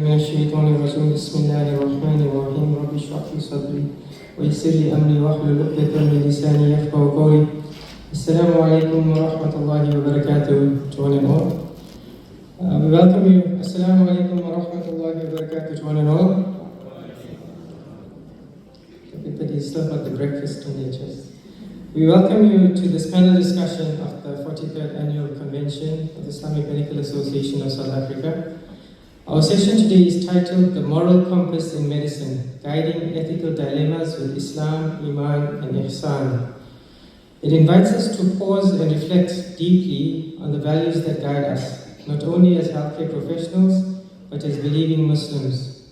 من الشيطان الرجيم بسم الله الرحمن الرحيم رب اشرح لي صدري ويسر لي أمري واحلل عقدة من لساني يفقهوا قولي. Assalamu alaikum wa rahmatullahi wa barakatuh to one and all. We welcome you. Assalamu alaikum wa rahmatullahi wa barakatuh to one and all. Everybody still got the breakfast in their chest. We welcome you to this panel discussion of the 43rd Annual Convention of the Islamic Medical Association of South Africa. Our session today is titled The Moral Compass in Medicine, Guiding Ethical Dilemmas with Islam, Iman and Ihsan. It invites us to pause and reflect deeply on the values that guide us, not only as healthcare professionals, but as believing Muslims.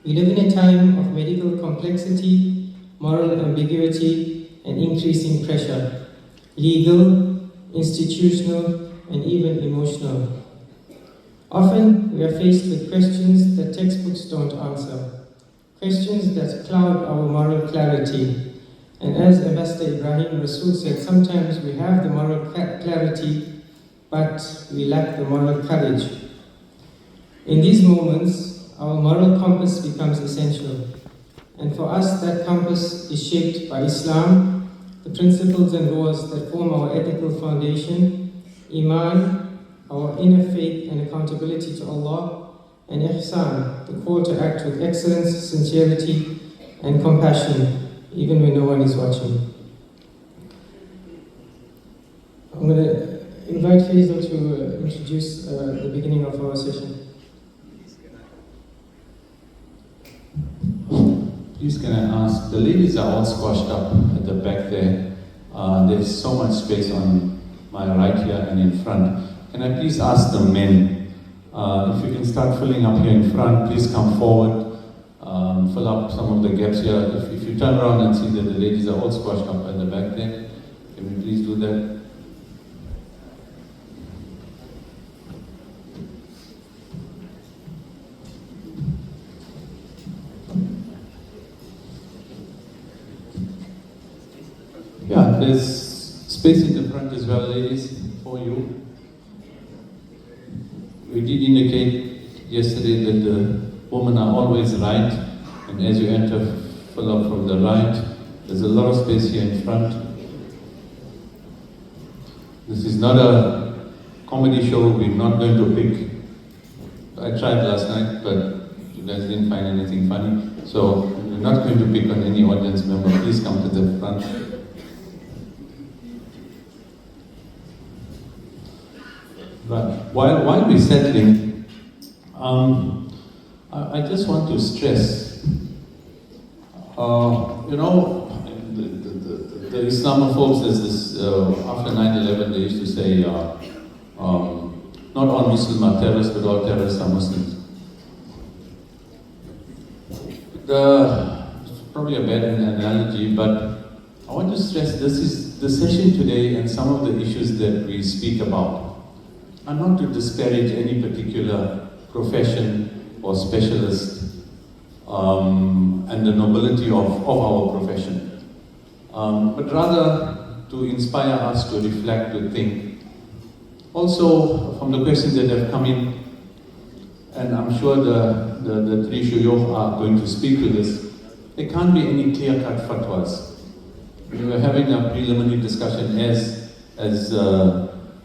We live in a time of medical complexity, moral ambiguity, and increasing pressure, legal, institutional, and even emotional. Often, we are faced with questions that textbooks don't answer, questions that cloud our moral clarity. And as Ambassador Ibrahim Rasool said, sometimes we have the moral clarity, but we lack the moral courage. In these moments, our moral compass becomes essential. And for us, that compass is shaped by Islam, the principles and laws that form our ethical foundation, Iman, our inner faith and accountability to Allah, and Ihsan, the call to act with excellence, sincerity, and compassion, even when no one is watching. I'm going to invite Faisal to introduce the beginning of our session. Please can I ask, the ladies are all squashed up at the back there. There's so much space on my right here and in front. Can I please ask the men, if you can start filling up here in front, please come forward, fill up some of the gaps here. If you turn around and see that the ladies are all squashed up at the back there, can we please do that? Yeah, there's space in the front as well, ladies, for you. We did indicate yesterday that the women are always right, and as you enter, fill up from the right. There's a lot of space here in front. This is not a comedy show, we're not going to pick. I tried last night, but you guys didn't find anything funny. So we're not going to pick on any audience member. Please come to the front. But while we're settling, I just want to stress, the Islamophobes, there's this, after 9/11 they used to say, not all Muslims are terrorists, but all terrorists are Muslims. It's probably a bad analogy, but I want to stress this is the session today and some of the issues that we speak about are not to disparage any particular profession or specialist and the nobility of our profession, but rather to inspire us to reflect, to think. Also, from the questions that have come in, and I'm sure the three shuyukh are going to speak to this, there can't be any clear-cut fatwas. We were having a preliminary discussion as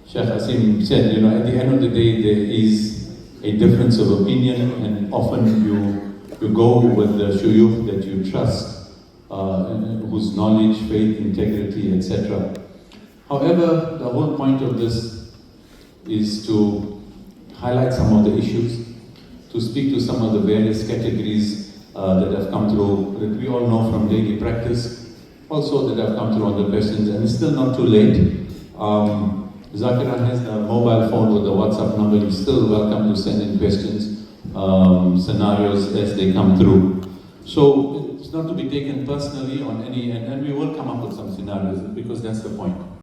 Sheikh Asim said, at the end of the day, there is a difference of opinion, and often you go with the shuyukh that you trust, whose knowledge, faith, integrity, etc. However, the whole point of this is to highlight some of the issues, to speak to some of the various categories that have come through, that we all know from daily practice, also that have come through on the questions, and it's still not too late. Zakira has the mobile phone with the WhatsApp number. You're still welcome to send in questions, scenarios as they come through. So it's not to be taken personally on any, and we will come up with some scenarios because that's the point.